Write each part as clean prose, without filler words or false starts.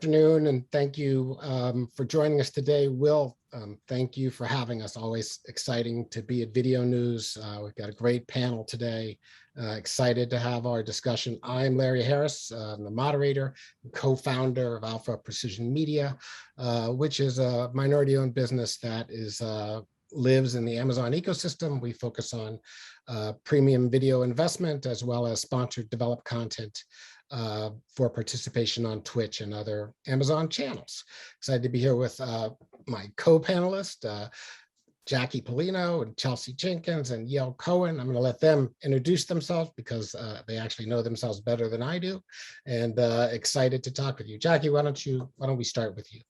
afternoon, and thank you for joining us today. Will, thank you for having us. Always exciting to be at Video News. We've got a great panel today. Excited to have our discussion. I'm Larry Harris, I'm the moderator, co-founder of Alpha Precision Media, which is a minority-owned business that lives in the Amazon ecosystem. We focus on premium video investment as well as sponsored developed content for participation on Twitch and other Amazon channels. Excited to be here with my co-panelists, Jackie Paulino and Chelsea Jenkins and Yale Cohen. I'm going to let them introduce themselves because they actually know themselves better than I do, and excited to talk with you. Jackie, why don't we start with you?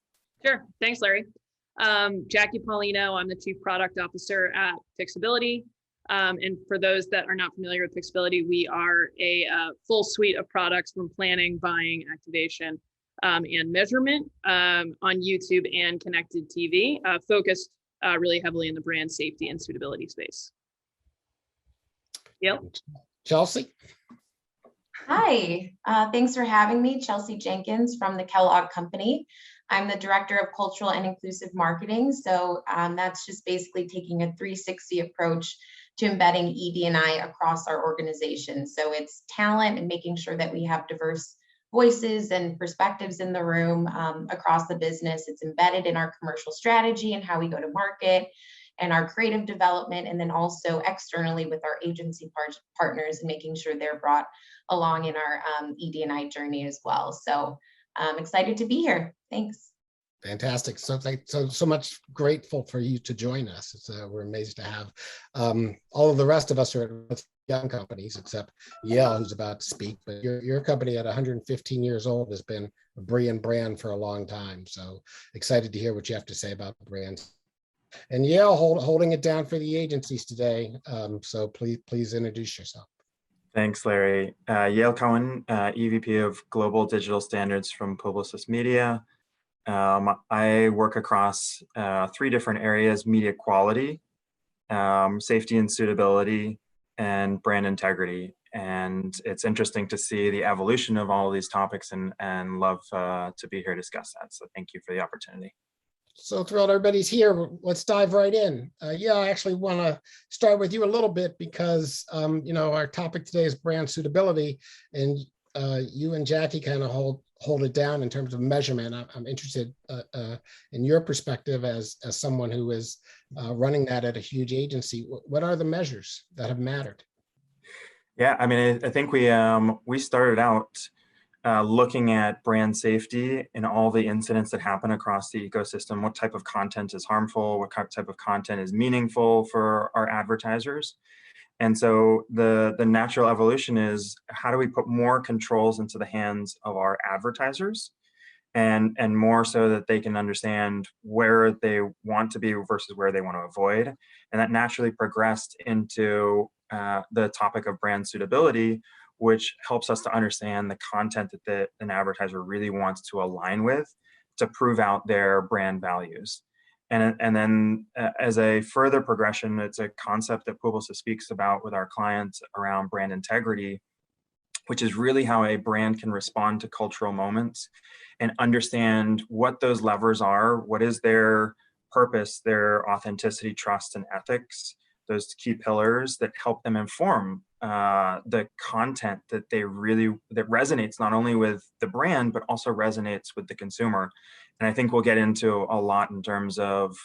Sure. Thanks, Larry. Jackie Paulino, I'm the Chief Product Officer at Pixability. And for those that are not familiar with Pixability, we are a full suite of products from planning, buying, activation, and measurement on YouTube and connected TV, focused really heavily in the brand safety and suitability space. Yep. Chelsea. Hi, thanks for having me. Chelsea Jenkins from the Kellogg company. I'm the Director of Cultural and Inclusive Marketing. So that's just basically taking a 360 approach to embedding ED&I across our organization. So it's talent and making sure that we have diverse voices and perspectives in the room across the business. It's embedded in our commercial strategy and how we go to market and our creative development, and then also externally with our agency partners and making sure they're brought along in our ED&I journey as well. So I'm excited to be here. Thanks. Fantastic. So much grateful for you to join us. We're amazed to have all of the rest of us are young companies, except Yale, who's about to speak. But your company at 115 years old has been a brilliant brand for a long time. So excited to hear what you have to say about the brands. And Yale holding it down for the agencies today. So please introduce yourself. Thanks, Larry. Yale Cohen, EVP of Global Digital Standards from Publicis Media. I work across 3 different areas: media quality, safety and suitability, and brand integrity. And it's interesting to see the evolution of all of these topics, and love to be here to discuss that. So thank you for the opportunity. So thrilled everybody's here. Let's dive right in. Yeah, I actually want to start with you a little bit because, our topic today is brand suitability, and you and Jackie kind of hold it down in terms of measurement. I'm interested in your perspective as someone who is running that at a huge agency. What are the measures that have mattered? Yeah, I mean, I think we started out looking at brand safety and all the incidents that happen across the ecosystem. What type of content is harmful? What type of content is meaningful for our advertisers? And so the natural evolution is, how do we put more controls into the hands of our advertisers, and more so that they can understand where they want to be versus where they want to avoid? And that naturally progressed into the topic of brand suitability, which helps us to understand the content that an advertiser really wants to align with to prove out their brand values. And then as a further progression, it's a concept that Publicis speaks about with our clients around brand integrity, which is really how a brand can respond to cultural moments and understand what those levers are, what is their purpose, their authenticity, trust, and ethics, those key pillars that help them inform the content that resonates not only with the brand, but also resonates with the consumer. And I think we'll get into a lot in terms of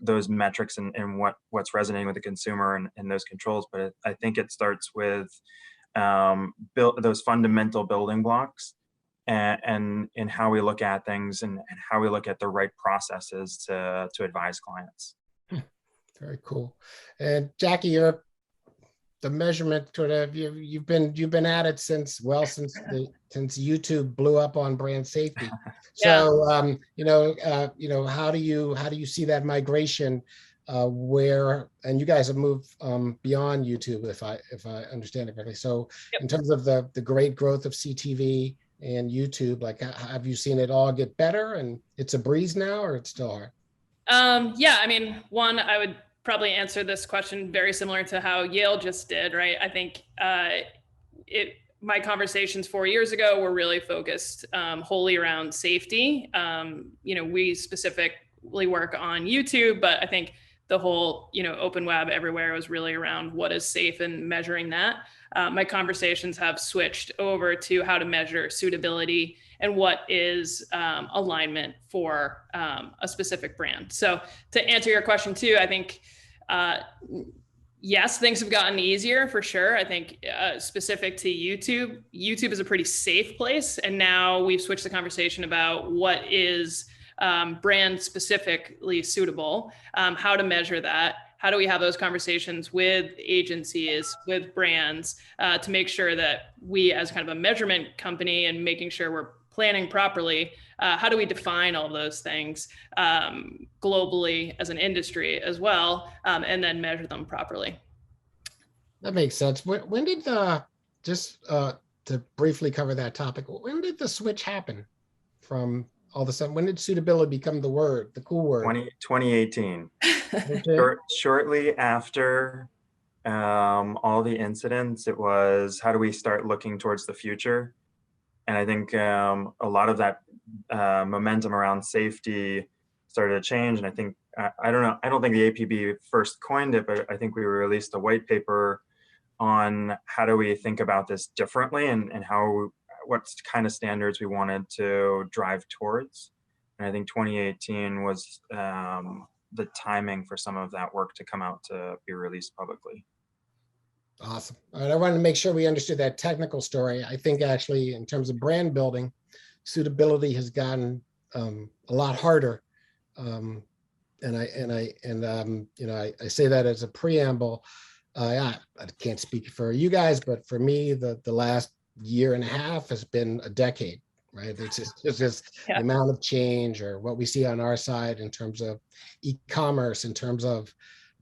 those metrics and what's resonating with the consumer and those controls. But I think it starts with those fundamental building blocks and in how we look at things and how we look at the right processes to advise clients. Very cool. And Jackie, you're the measurement sort of, you've been at it since YouTube blew up on brand safety. So how do you see that migration where, and you guys have moved beyond YouTube, if I understand it correctly. So in terms of the great growth of CTV and YouTube, like, have you seen it all get better and it's a breeze now, or it's still hard? Yeah, I mean, one, I would probably answer this question very similar to how Yale just did, right? I think my conversations 4 years ago were really focused wholly around safety. We specifically work on YouTube, but I think the whole, open web everywhere was really around what is safe and measuring that. My conversations have switched over to how to measure suitability and what is alignment for a specific brand. So to answer your question too, I think, yes, things have gotten easier for sure. I think specific to YouTube is a pretty safe place. And now we've switched the conversation about what is brand specifically suitable, how to measure that. How do we have those conversations with agencies, with brands, to make sure that we as kind of a measurement company and making sure we're planning properly, how do we define all those things globally as an industry as well, and then measure them properly? That makes sense. When did just to briefly cover that topic, when did the switch happen from all of a sudden? When did suitability become the cool word? 2018. Shortly after all the incidents, it was, how do we start looking towards the future? And I think a lot of that momentum around safety started to change. And I think, I don't think the APB first coined it, but I think we released a white paper on how do we think about this differently and what kind of standards we wanted to drive towards. And I think 2018 was the timing for some of that work to come out to be released publicly. Awesome. All right, I wanted to make sure we understood that technical story. I think actually in terms of brand building, suitability has gotten a lot harder. I say that as a preamble. I can't speak for you guys, but for me, the last year and a half has been a decade, right? It's just the amount of change, or what we see on our side in terms of e-commerce, in terms of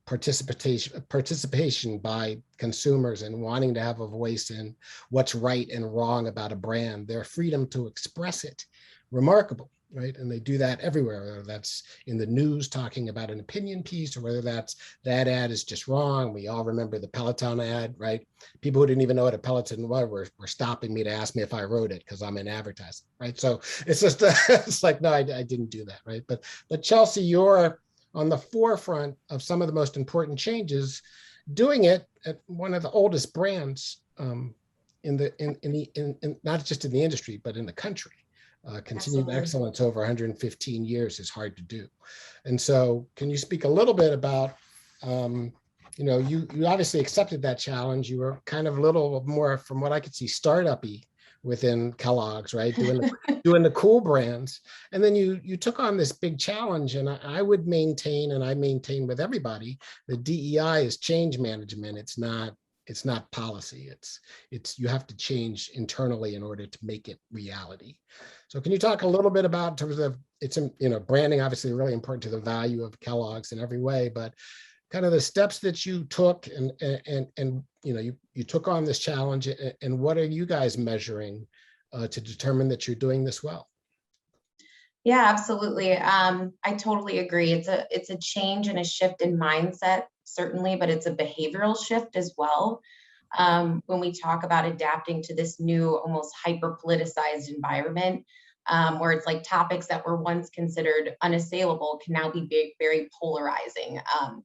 participation by consumers and wanting to have a voice in what's right and wrong about a brand, their freedom to express it, remarkable, right? And they do that everywhere, whether that's in the news talking about an opinion piece, or whether that's that ad is just wrong. We all remember the Peloton ad, right? People who didn't even know what a Peloton was were stopping me to ask me if I wrote it because I'm in advertising, right? So it's just, it's like, no, I didn't do that, right? But Chelsea, you're on the forefront of some of the most important changes, doing it at one of the oldest brands in not just in the industry, but in the country. Continued Absolutely. excellence over 115 years is hard to do. And so can you speak a little bit about, you obviously accepted that challenge. You were kind of a little more, from what I could see, startup-y within Kellogg's, right? Doing the cool brands. And then you took on this big challenge, and I would maintain, and I maintain with everybody, that DEI is change management. It's not policy. It's you have to change internally in order to make it reality. So can you talk a little bit about, in terms of, it's, branding obviously really important to the value of Kellogg's in every way, but kind of the steps that you took and you took on this challenge, and what are you guys measuring to determine that you're doing this well? Yeah, absolutely. I totally agree. It's a change and a shift in mindset, certainly, but it's a behavioral shift as well. When we talk about adapting to this new, almost hyper-politicized environment, where it's like topics that were once considered unassailable can now be very polarizing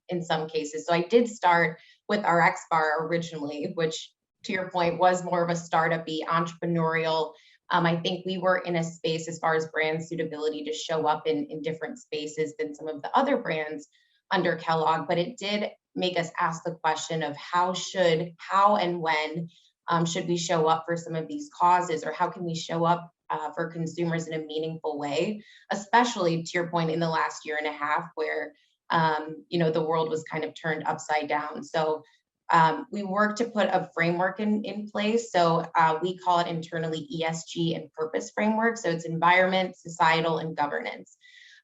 in some cases. So I did start with our X Bar originally, which, to your point, was more of a startup-y, entrepreneurial. I think we were in a space, as far as brand suitability, to show up in different spaces than some of the other brands under Kellogg, but it did make us ask the question of how and when should we show up for some of these causes, or how can we show up for consumers in a meaningful way, especially, to your point, in the last year and a half, where the world was kind of turned upside down. So we worked to put a framework in place. So we call it internally ESG and purpose framework. So it's environment, societal, and governance.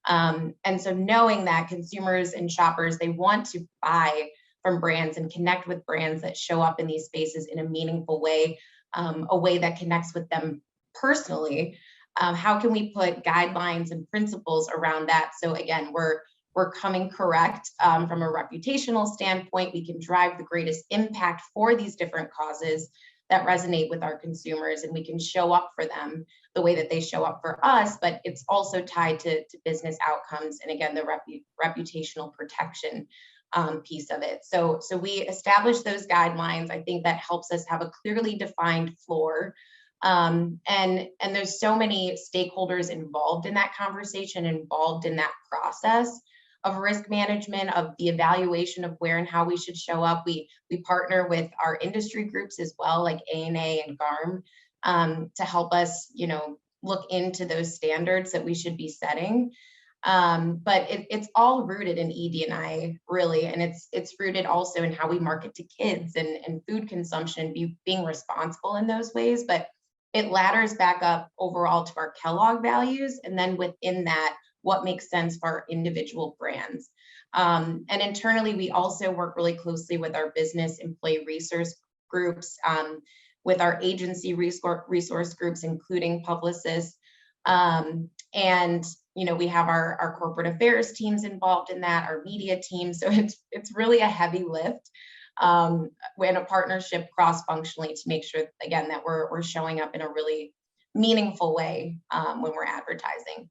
And so knowing that consumers and shoppers, they want to buy from brands and connect with brands that show up in these spaces in a meaningful way, a way that connects with them personally. How can we put guidelines and principles around that? So again, we're coming correct from a reputational standpoint. We can drive the greatest impact for these different causes that resonate with our consumers, and we can show up for them the way that they show up for us, but it's also tied to business outcomes. And again, the reputational protection piece of it. So we established those guidelines. I think that helps us have a clearly defined floor. And there's so many stakeholders involved in that conversation, involved in that process of risk management, of the evaluation of where and how we should show up. We partner with our industry groups as well, like ANA and GARM, to help us, look into those standards that we should be setting. But it's all rooted in ED&I, really, and it's rooted also in how we market to kids and food consumption, being responsible in those ways. But it ladders back up overall to our Kellogg values, and then within that, what makes sense for our individual brands. And internally, we also work really closely with our business employee resource groups, with our agency resource groups, including Publicis. And we have our corporate affairs teams involved in that, our media team. So it's really a heavy lift, and a partnership cross-functionally to make sure, again, that we're showing up in a really meaningful way when we're advertising.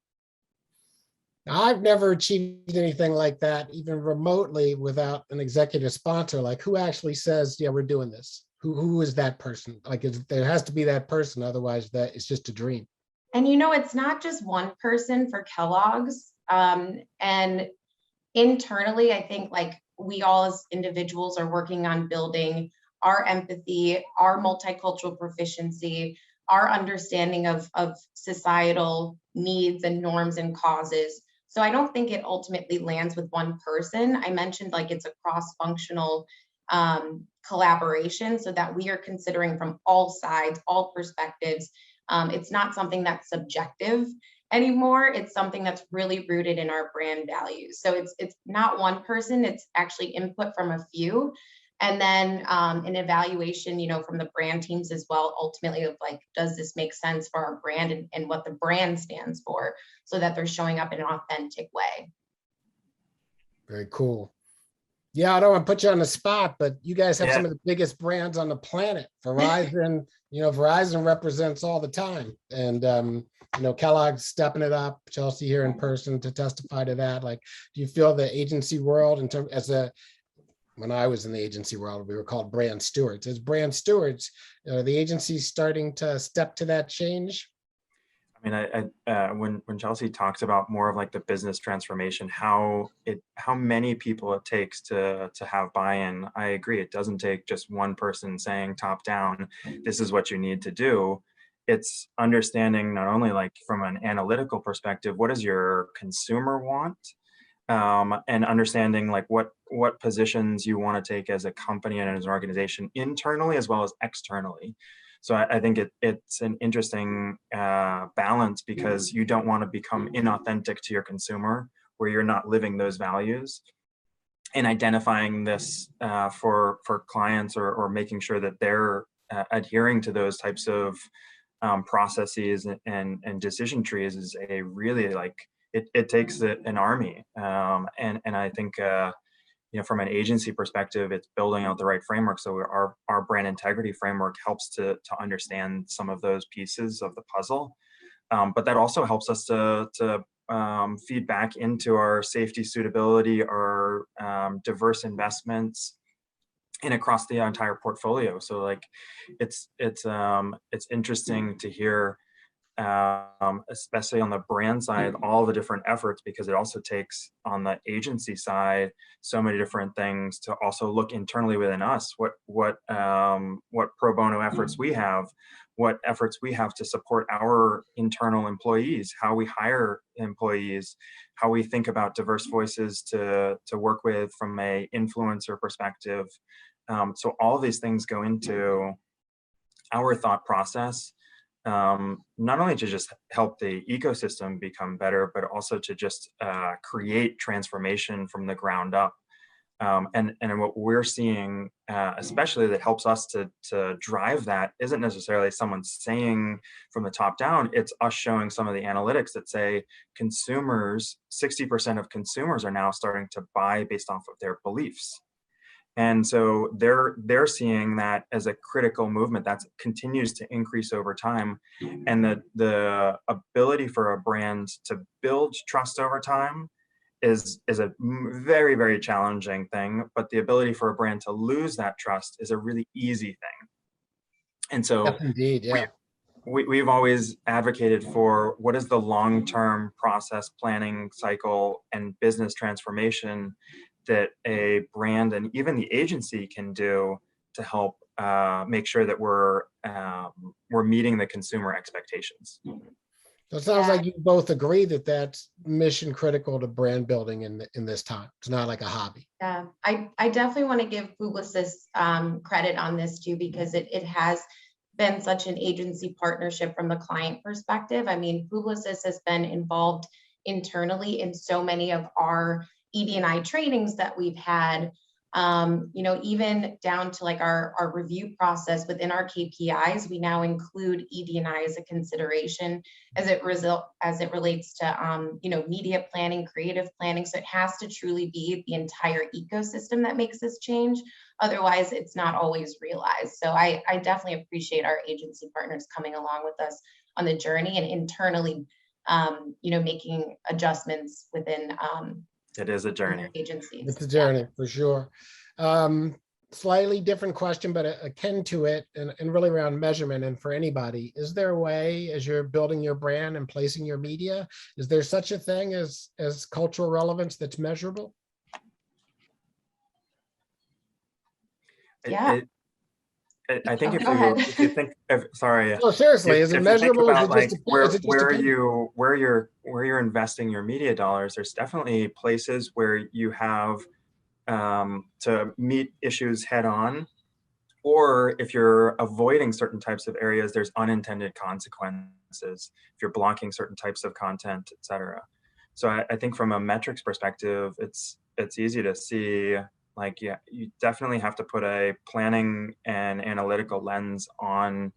Now, I've never achieved anything like that, even remotely, without an executive sponsor. Like, who actually says, yeah, we're doing this? Who is that person? Like, there has to be that person, otherwise that it's just a dream. And it's not just one person for Kellogg's. And internally, I think we all as individuals are working on building our empathy, our multicultural proficiency, our understanding of societal needs and norms and causes. So I don't think it ultimately lands with one person. I mentioned it's a cross-functional collaboration, so that we are considering from all sides, all perspectives. It's not something that's subjective anymore. It's something that's really rooted in our brand values. So it's not one person, it's actually input from a few. And then an evaluation, from the brand teams as well, ultimately of does this make sense for our brand and what the brand stands for, so that they're showing up in an authentic way. Very cool. Yeah, I don't want to put you on the spot, but you guys have some of the biggest brands on the planet. Verizon, Verizon represents all the time. And, Kellogg's stepping it up, Chelsea here in person to testify to that. Do you feel the agency world when I was in the agency world, we were called brand stewards. As brand stewards, the agency's starting to step to that change? I mean, when Chelsea talks about more of the business transformation, how many people it takes to have buy-in, I agree. It doesn't take just one person saying top down, this is what you need to do. It's understanding not only from an analytical perspective, what does your consumer want? And understanding what positions you want to take as a company and as an organization internally as well as externally. So I think it's an interesting balance, because you don't want to become inauthentic to your consumer where you're not living those values, and identifying this for clients or making sure that they're adhering to those types of processes and decision trees is a really it takes an army. And I think from an agency perspective, it's building out the right framework. So our brand integrity framework helps to understand some of those pieces of the puzzle. But that also helps us to feed back into our safety, suitability, our diverse investments, and across the entire portfolio. So it's interesting to hear, especially on the brand side, all the different efforts, because it also takes on the agency side so many different things to also look internally within us, what pro bono efforts we have, what efforts we have to support our internal employees, how we hire employees, how we think about diverse voices to work with from a influencer perspective. So all of these things go into our thought process, not only to just help the ecosystem become better, but also to just create transformation from the ground up. And what we're seeing, especially that helps us to drive that, isn't necessarily someone saying from the top down. It's us showing some of the analytics that say consumers, 60% of consumers are now starting to buy based off of their beliefs. And so they're seeing that as a critical movement that continues to increase over time. And the ability for a brand to build trust over time is a very, very challenging thing, but the ability for a brand to lose that trust is a really easy thing. And so Yes, indeed, yeah. we've always advocated for what is the long-term process planning cycle and business transformation that a brand and even the agency can do to help make sure that we're meeting the consumer expectations. So it sounds Yeah. like you both agree that that's mission critical to brand building in this time. It's not like a hobby. Yeah, I definitely want to give Publicis credit on this too, because it has been such an agency partnership from the client perspective. I mean, Publicis has been involved internally in so many of our ED&I trainings that we've had, you know, even down to like our review process within our KPIs, we now include ED&I as a consideration as it relates to, you know, media planning, creative planning. So it has to truly be the entire ecosystem that makes this change. Otherwise, it's not always realized. So I definitely appreciate our agency partners coming along with us on the journey and internally, you know, making adjustments within it is a journey. Agencies. It's a journey for sure. Slightly different question, but akin to it and really around measurement. And for anybody, is there a way as you're building your brand and placing your media, is there such a thing as cultural relevance that's measurable? Yeah. I think if you think sorry. No, seriously, is it measurable? About, is it just like, where you're investing your media dollars, there's definitely places where you have to meet issues head on, or if you're avoiding certain types of areas, there's unintended consequences if you're blocking certain types of content, etc. So I think from a metrics perspective, it's easy to see. Like, yeah, you definitely have to put a planning and analytical lens on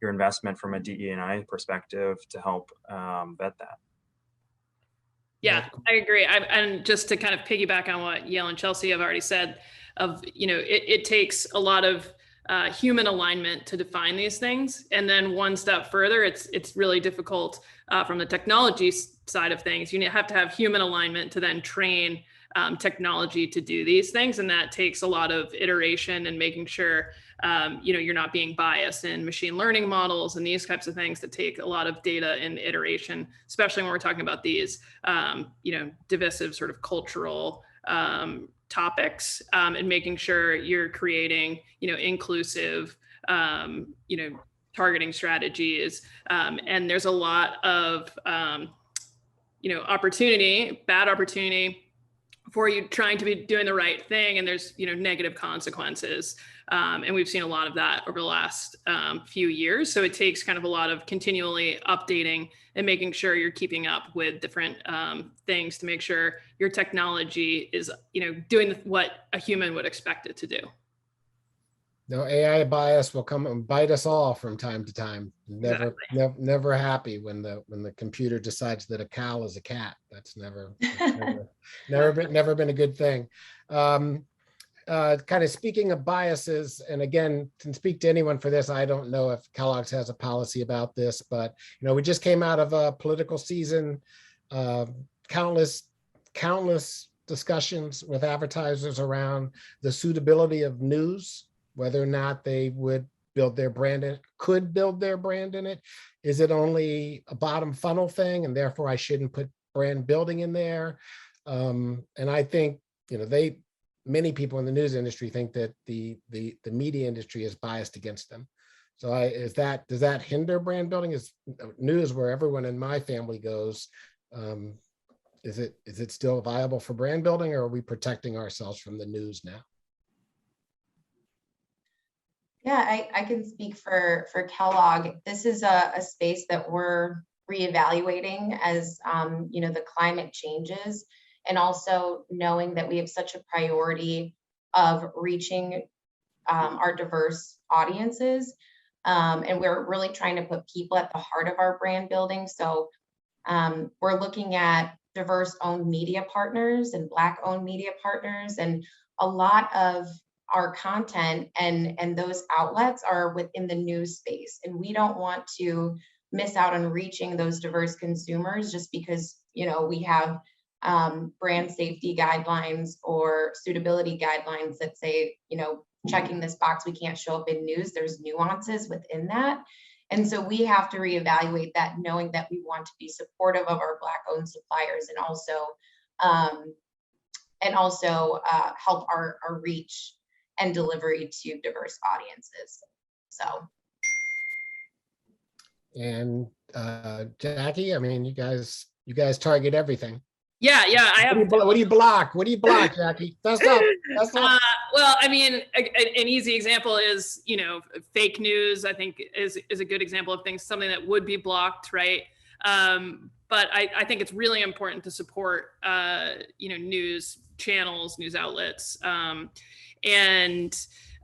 your investment from a DE&I perspective to help vet that. Yeah, I agree. And just to kind of piggyback on what Yale and Chelsea have already said, you know, it takes a lot of human alignment to define these things. And then one step further, it's really difficult from the technology side of things. You have to have human alignment to then train technology to do these things. And that takes a lot of iteration and making sure, you know, you're not being biased in machine learning models and these types of things that take a lot of data and iteration, especially when we're talking about these, you know, divisive sort of cultural topics, and making sure you're creating, you know, inclusive, you know, targeting strategies. And there's a lot of, you know, bad opportunity for you trying to be doing the right thing, and there's, you know, negative consequences, and we've seen a lot of that over the last few years. So it takes kind of a lot of continually updating and making sure you're keeping up with different things to make sure your technology is, you know, doing what a human would expect it to do. No, AI bias will come and bite us all from time to time. Never happy when the computer decides that a cow is a cat. That's never been a good thing. Kind of speaking of biases, and again, can speak to anyone for this. I don't know if Kellogg's has a policy about this, but you know, we just came out of a political season, countless discussions with advertisers around the suitability of news, whether or not they would build their brand in, could build their brand in it. Is it only a bottom funnel thing, and therefore I shouldn't put brand building in there? And I think, you know, many people in the news industry think that the media industry is biased against them. So does that hinder brand building? Is news where everyone in my family goes? Is it still viable for brand building, or are we protecting ourselves from the news now? Yeah, I can speak for Kellogg. This is a space that we're reevaluating as you know, the climate changes, and also knowing that we have such a priority of reaching our diverse audiences, and we're really trying to put people at the heart of our brand building. So we're looking at diverse owned media partners and Black owned media partners, and a lot of our content and those outlets are within the news space. And we don't want to miss out on reaching those diverse consumers just because, you know, we have brand safety guidelines or suitability guidelines that say, you know, checking this box, we can't show up in news. There's nuances within that. And so we have to reevaluate that, knowing that we want to be supportive of our Black-owned suppliers and also help our reach and delivery to diverse audiences. So. And Jackie, I mean, you guys target everything. Yeah, I have. What do you block? What do you block, Jackie? That's up. Well, I mean, an easy example is, you know, fake news. I think is a good example of things, something that would be blocked, right? But I think it's really important to support, you know, news channels, news outlets, and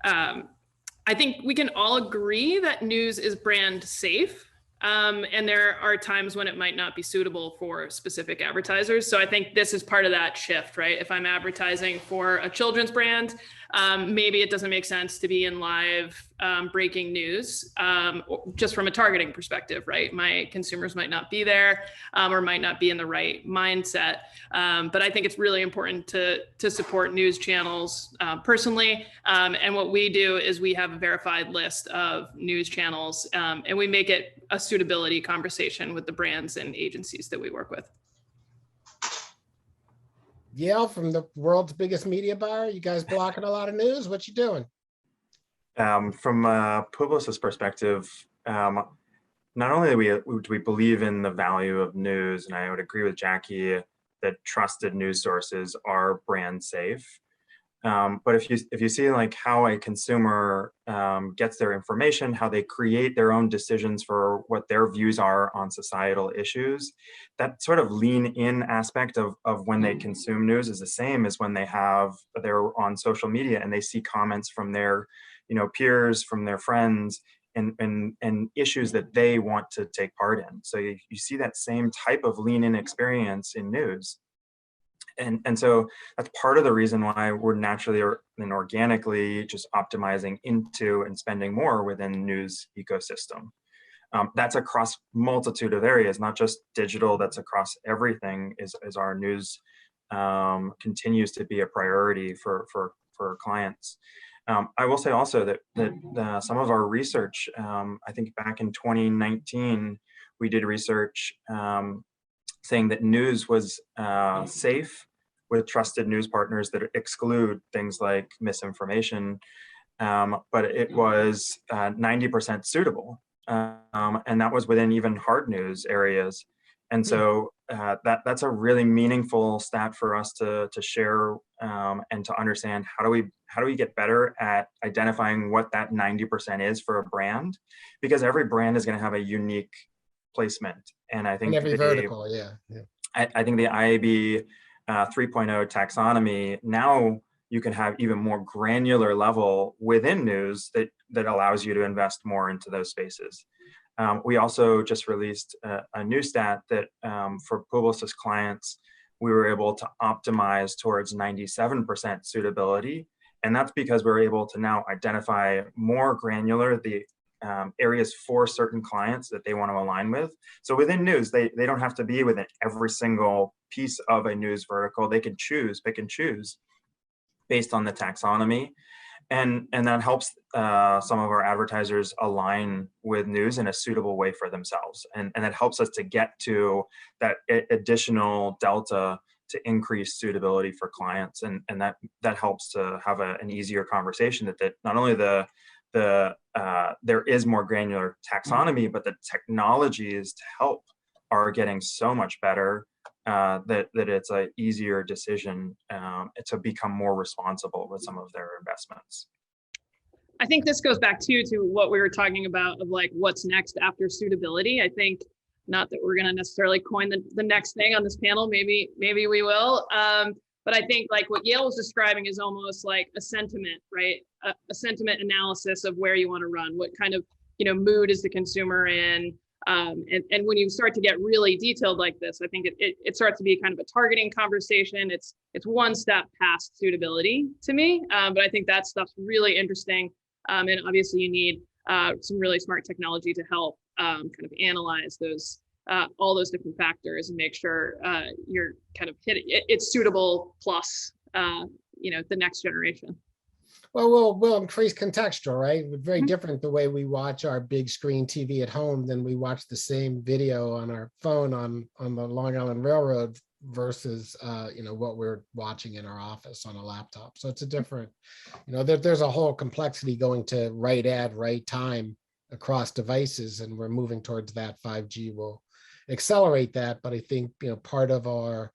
I think we can all agree that news is brand safe. And there are times when it might not be suitable for specific advertisers. So I think this is part of that shift, right? If I'm advertising for a children's brand, maybe it doesn't make sense to be in live breaking news, just from a targeting perspective, right? My consumers might not be there or might not be in the right mindset. But I think it's really important to support news channels personally. And what we do is we have a verified list of news channels, and we make it a suitability conversation with the brands and agencies that we work with. Yale, from the world's biggest media buyer, you guys blocking a lot of news? What you doing? From a Publicis perspective, not only do we believe in the value of news, and I would agree with Jackie that trusted news sources are brand safe. But if you see like how a consumer gets their information, how they create their own decisions for what their views are on societal issues, that sort of lean in aspect of when they consume news is the same as when they're on social media and they see comments from their, you know, peers, from their friends, and issues that they want to take part in. So you see that same type of lean in experience in news. And so that's part of the reason why we're naturally and organically just optimizing into and spending more within news ecosystem. That's across multitude of areas, not just digital, that's across everything as our news continues to be a priority for clients. I will say also that some of our research, I think back in 2019, we did research saying that news was safe with trusted news partners that exclude things like misinformation, but it was 90% suitable. And that was within even hard news areas. And so that's a really meaningful stat for us to share and to understand how do we get better at identifying what that 90% is for a brand, because every brand is going to have a unique placement. And I think in every vertical, yeah. I think the IAB 3.0 taxonomy, now you can have even more granular level within news that allows you to invest more into those spaces. We also just released a new stat that for Publicis clients, we were able to optimize towards 97% suitability. And that's because we're able to now identify more granular the areas for certain clients that they want to align with. So within news, they don't have to be within every single piece of a news vertical. They can pick and choose based on the taxonomy. And that helps some of our advertisers align with news in a suitable way for themselves. And that helps us to get to that additional delta to increase suitability for clients. And that helps to have an easier conversation that not only there is more granular taxonomy, but the technologies to help are getting so much better that it's an easier decision to become more responsible with some of their investments. I think this goes back to what we were talking about of like what's next after suitability. I think not that we're going to necessarily coin the next thing on this panel. Maybe we will. But I think like what Yale was describing is almost like a sentiment, right? A sentiment analysis of where you want to run. What kind of, mood is the consumer in? And when you start to get really detailed like this, I think it starts to be kind of a targeting conversation. It's one step past suitability to me, but I think that stuff's really interesting. And obviously you need some really smart technology to help kind of analyze those all those different factors and make sure you're kind of hitting it's suitable plus the next generation. Well, we'll increase contextual, right? Very different the way we watch our big screen TV at home than we watch the same video on our phone on the Long Island Railroad versus what we're watching in our office on a laptop. So it's a different, there's a whole complexity going to right ad, right time across devices, and we're moving towards that. 5G will accelerate that, but I think part of our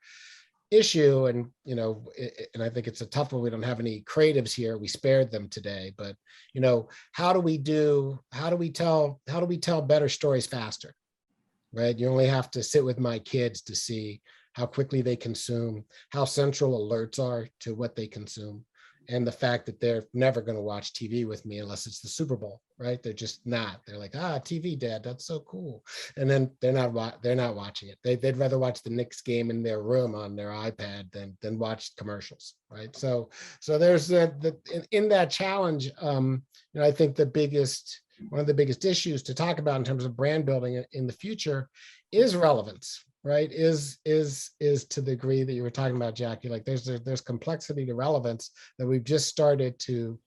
issue, and and I think it's a tough one. We don't have any creatives here. We spared them today, but how do we tell better stories faster, right? You only have to sit with my kids to see how quickly they consume, how central alerts are to what they consume, and the fact that they're never going to watch TV with me unless it's the Super Bowl, right? They're just not. They're like, TV, Dad, that's so cool. And then they're not watching it. They'd rather watch the Knicks game in their room on their iPad than watch commercials, right? So there's in that challenge. I think one of the biggest issues to talk about in terms of brand building in the future is relevance. Right, is to the degree that you were talking about, Jackie. Like there's complexity to relevance that we've just started to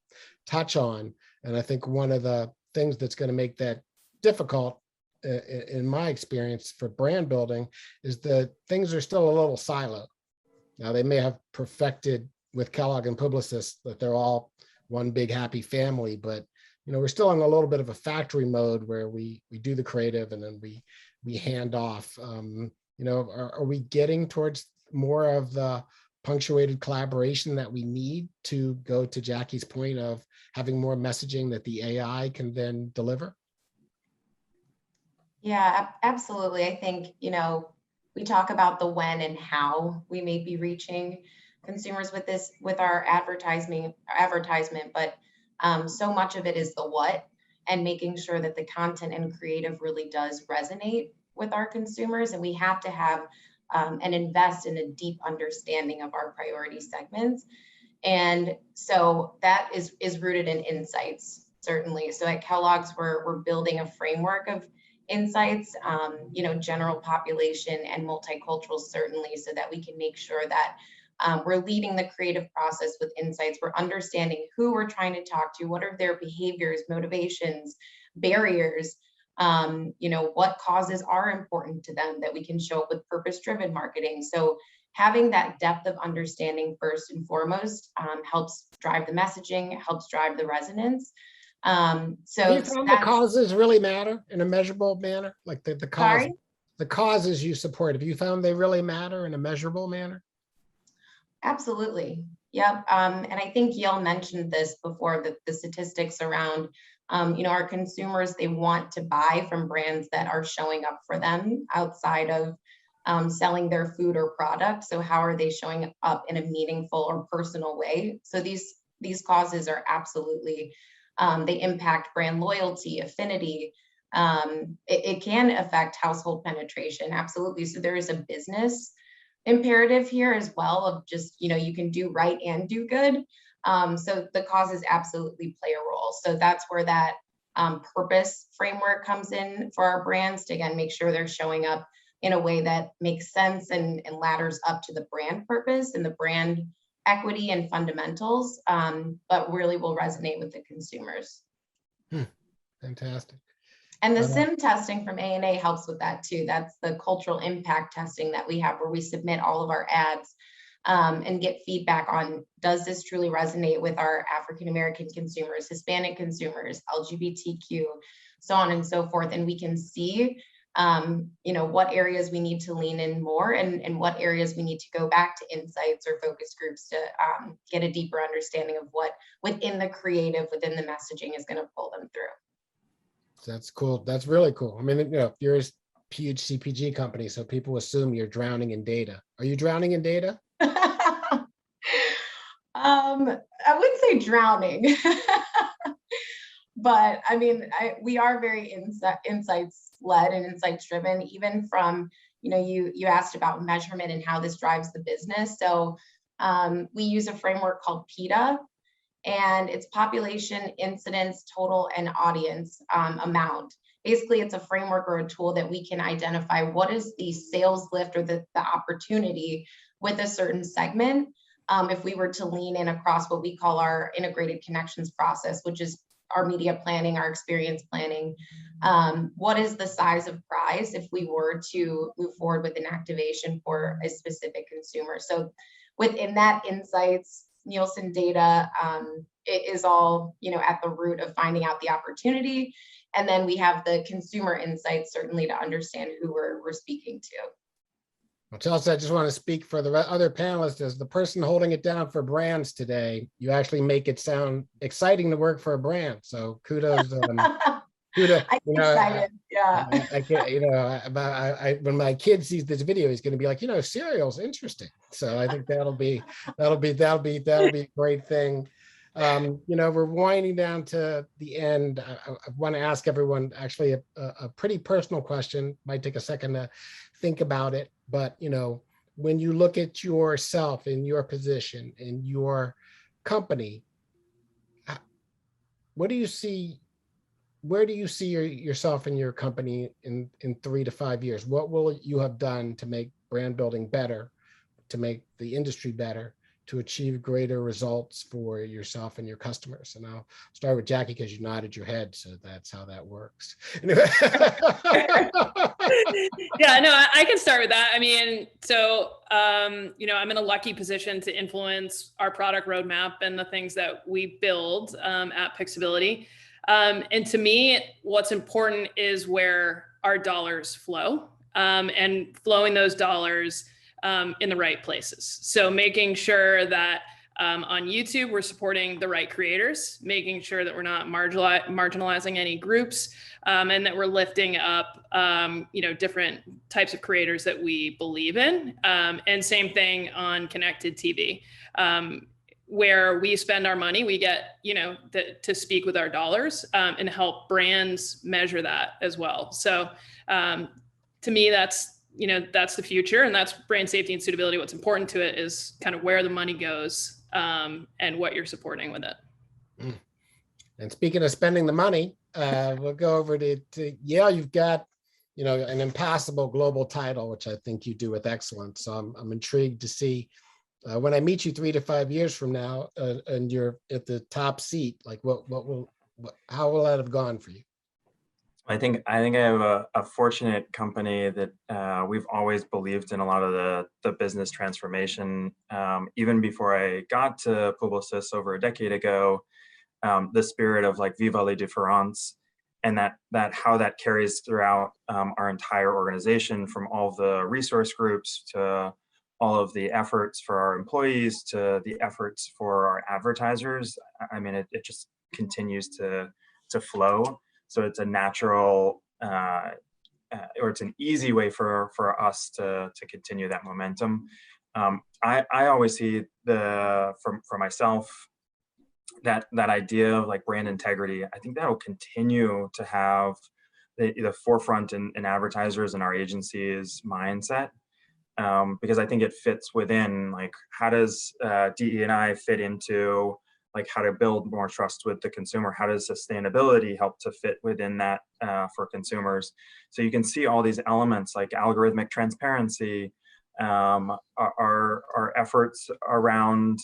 touch on, and I think one of the things that's going to make that difficult, in my experience, for brand building, is that things are still a little siloed. Now they may have perfected with Kellogg and Publicis that they're all one big happy family, but we're still in a little bit of a factory mode where we do the creative and then we hand off. Are we getting towards more of the punctuated collaboration that we need to go to Jackie's point of having more messaging that the AI can then deliver? Yeah, absolutely. I think, we talk about the when and how we may be reaching consumers with our advertisement, but so much of it is the what, and making sure that the content and creative really does resonate with our consumers. And we have to have and invest in a deep understanding of our priority segments. And so that is rooted in insights, certainly. So at Kellogg's, we're building a framework of insights, general population and multicultural, certainly, so that we can make sure that we're leading the creative process with insights. We're understanding who we're trying to talk to, what are their behaviors, motivations, barriers, what causes are important to them, that we can show up with purpose-driven marketing. So having that depth of understanding first and foremost helps drive the messaging, helps drive the resonance. So the causes really matter in a measurable manner, like the causes you support. Have you found they really matter in a measurable manner? Absolutely. Yep. And I think Yale mentioned this before, the statistics around our consumers, they want to buy from brands that are showing up for them outside of selling their food or product. So how are they showing up in a meaningful or personal way? So these causes are absolutely, they impact brand loyalty, affinity. It can affect household penetration. Absolutely. So there is a business imperative here as well of just, you can do right and do good. So the causes absolutely play a role. So that's where that purpose framework comes in for our brands to, again, make sure they're showing up in a way that makes sense and ladders up to the brand purpose and the brand equity and fundamentals, but really will resonate with the consumers. Fantastic. And the SIM testing from A&A helps with that too. That's the cultural impact testing that we have, where we submit all of our ads and get feedback on, does this truly resonate with our African-American consumers, Hispanic consumers, LGBTQ, so on and so forth. And we can see, what areas we need to lean in more and what areas we need to go back to insights or focus groups to get a deeper understanding of what within the creative, within the messaging is going to pull them through. That's cool. That's really cool. I mean, you're a huge CPG company, so people assume you're drowning in data. Are you drowning in data? I wouldn't say drowning, but I mean, we are very insights led and insights driven, even from, you asked about measurement and how this drives the business. So we use a framework called PETA, and it's population, incidence, total, and audience amount. Basically, it's a framework or a tool that we can identify what is the sales lift or the opportunity with a certain segment. If we were to lean in across what we call our integrated connections process, which is our media planning, our experience planning, what is the size of prize if we were to move forward with an activation for a specific consumer? So within that insights, Nielsen data, it is all, at the root of finding out the opportunity. And then we have the consumer insights, certainly, to understand who we're speaking to. Well, Chelsea, I just want to speak for the other panelists as the person holding it down for brands today. You actually make it sound exciting to work for a brand. So kudos. Kudos. I'm excited. Yeah. I can't, when my kid sees this video, he's going to be like, cereal's interesting. So I think that'll be a great thing. We're winding down to the end. I want to ask everyone actually a pretty personal question. Might take a second to think about it, but when you look at yourself in your position in your company, where do you see yourself and your company in 3 to 5 years? What will you have done to make brand building better, to make the industry better, to achieve greater results for yourself and your customers? And I'll start with Jackie because you nodded your head, so that's how that works. Yeah, no, I can start with that. I mean, so, I'm in a lucky position to influence our product roadmap and the things that we build at Pixability. And to me, what's important is where our dollars flow, and flowing those dollars in the right places. So making sure that on YouTube, we're supporting the right creators, making sure that we're not marginalizing any groups, and that we're lifting up, different types of creators that we believe in. And same thing on connected TV. Where we spend our money, we get, to speak with our dollars, and help brands measure that as well. So to me, that's the future, and that's brand safety and suitability. What's important to it is kind of where the money goes, and what you're supporting with it. And speaking of spending the money, we'll go over to Yale. You've got, an impossible global title, which I think you do with excellence. So I'm intrigued to see when I meet you 3 to 5 years from now, and you're at the top seat, like how will that have gone for you? I think I have a fortunate company that we've always believed in a lot of the business transformation. Even before I got to Publicis over a decade ago, the spirit of like viva la différence, and that how that carries throughout our entire organization, from all the resource groups to all of the efforts for our employees to the efforts for our advertisers. I mean, it just continues to flow. So it's a natural, or it's an easy way for us to continue that momentum. I always see for myself, that idea of like brand integrity. I think that will continue to have the forefront in advertisers and our agencies' mindset. Because I think it fits within, like, how does DE&I fit into like how to build more trust with the consumer? How does sustainability help to fit within that for consumers? So you can see all these elements like algorithmic transparency, our efforts around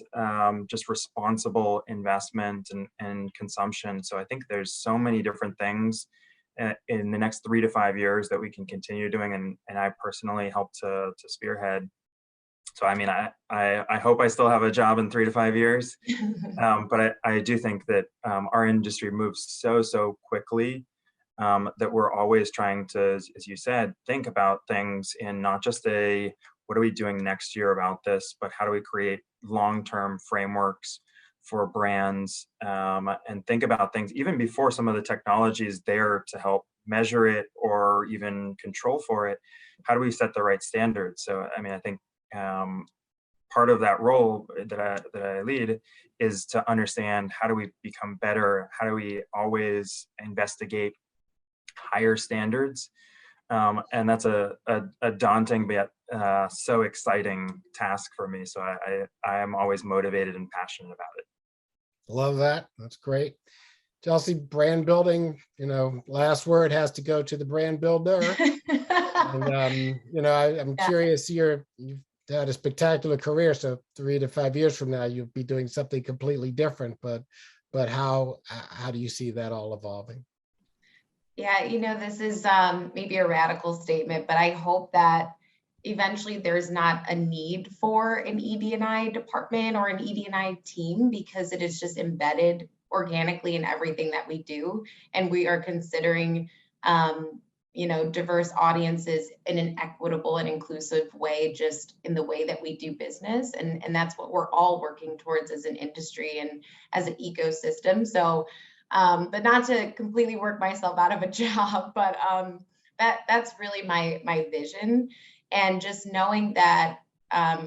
just responsible investment and consumption. So I think there's so many different things in the next 3 to 5 years that we can continue doing, and I personally help to spearhead. So I mean, I hope I still have a job in 3 to 5 years, but I do think that our industry moves so quickly that we're always trying to, as you said, think about things in not just what are we doing next year about this, but how do we create long-term frameworks for brands, and think about things even before some of the technology is there to help measure it or even control for it. How do we set the right standards? So I mean, I think part of that role that I lead is to understand, how do we become better? How do we always investigate higher standards. And that's a daunting but so exciting task for me. So I am always motivated and passionate about it. Love that. That's great. Chelsea, brand building, last word has to go to the brand builder. And, I'm curious, you've had a spectacular career. So 3 to 5 years from now, you'll be doing something completely different. But how do you see that all evolving? Yeah, this is maybe a radical statement, but I hope that eventually there's not a need for an ED&I department or an ED&I team, because it is just embedded organically in everything that we do. And we are considering, diverse audiences in an equitable and inclusive way, just in the way that we do business. And that's what we're all working towards as an industry and as an ecosystem. So, but not to completely work myself out of a job, but that's really my vision. And just knowing that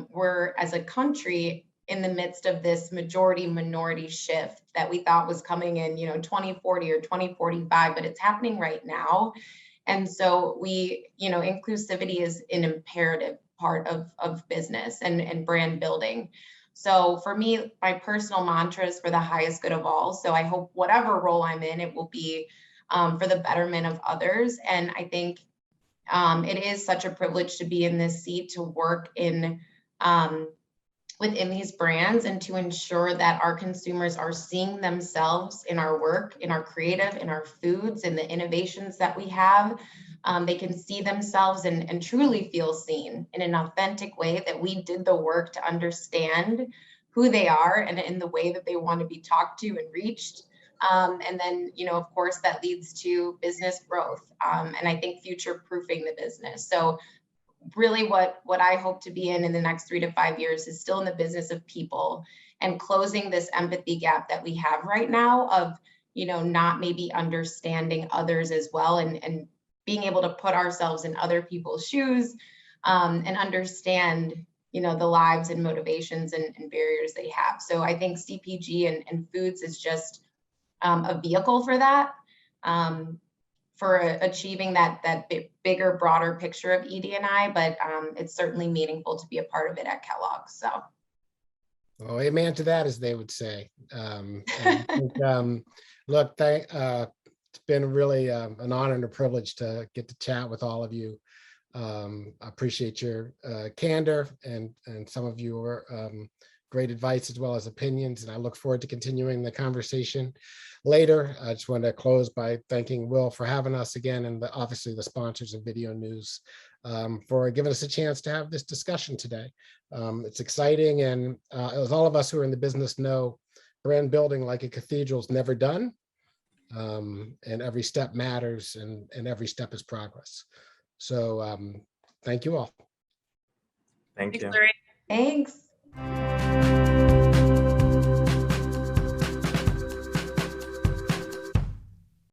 we're, as a country, in the midst of this majority minority shift that we thought was coming in 2040 or 2045, but it's happening right now. And so inclusivity is an imperative part of business and brand building. So for me, my personal mantra is for the highest good of all. So I hope whatever role I'm in, it will be for the betterment of others. And I think it is such a privilege to be in this seat, to work in within these brands, and to ensure that our consumers are seeing themselves in our work, in our creative, in our foods, in the innovations that we have. They can see themselves and truly feel seen in an authentic way, that we did the work to understand who they are and in the way that they want to be talked to and reached. And then, of course, that leads to business growth, and I think future proofing the business. So really what I hope to be in the next 3 to 5 years is still in the business of people, and closing this empathy gap that we have right now of, not maybe understanding others as well, and being able to put ourselves in other people's shoes, and understand, the lives and motivations and barriers they have. So I think CPG and foods is just a vehicle for that. For achieving that bigger, broader picture of ED&I, but it's certainly meaningful to be a part of it at Kellogg. So, well, amen to that, as they would say. Look, it's been really an honor and a privilege to get to chat with all of you. I appreciate your candor and some of your great advice as well as opinions, and I look forward to continuing the conversation later. I just want to close by thanking Will for having us again, and obviously the sponsors of Video News for giving us a chance to have this discussion today. It's exciting, and as all of us who are in the business know, brand building like a cathedral is never done, and every step matters, and every step is progress. So thank you all. Thank you. Larry. Thanks.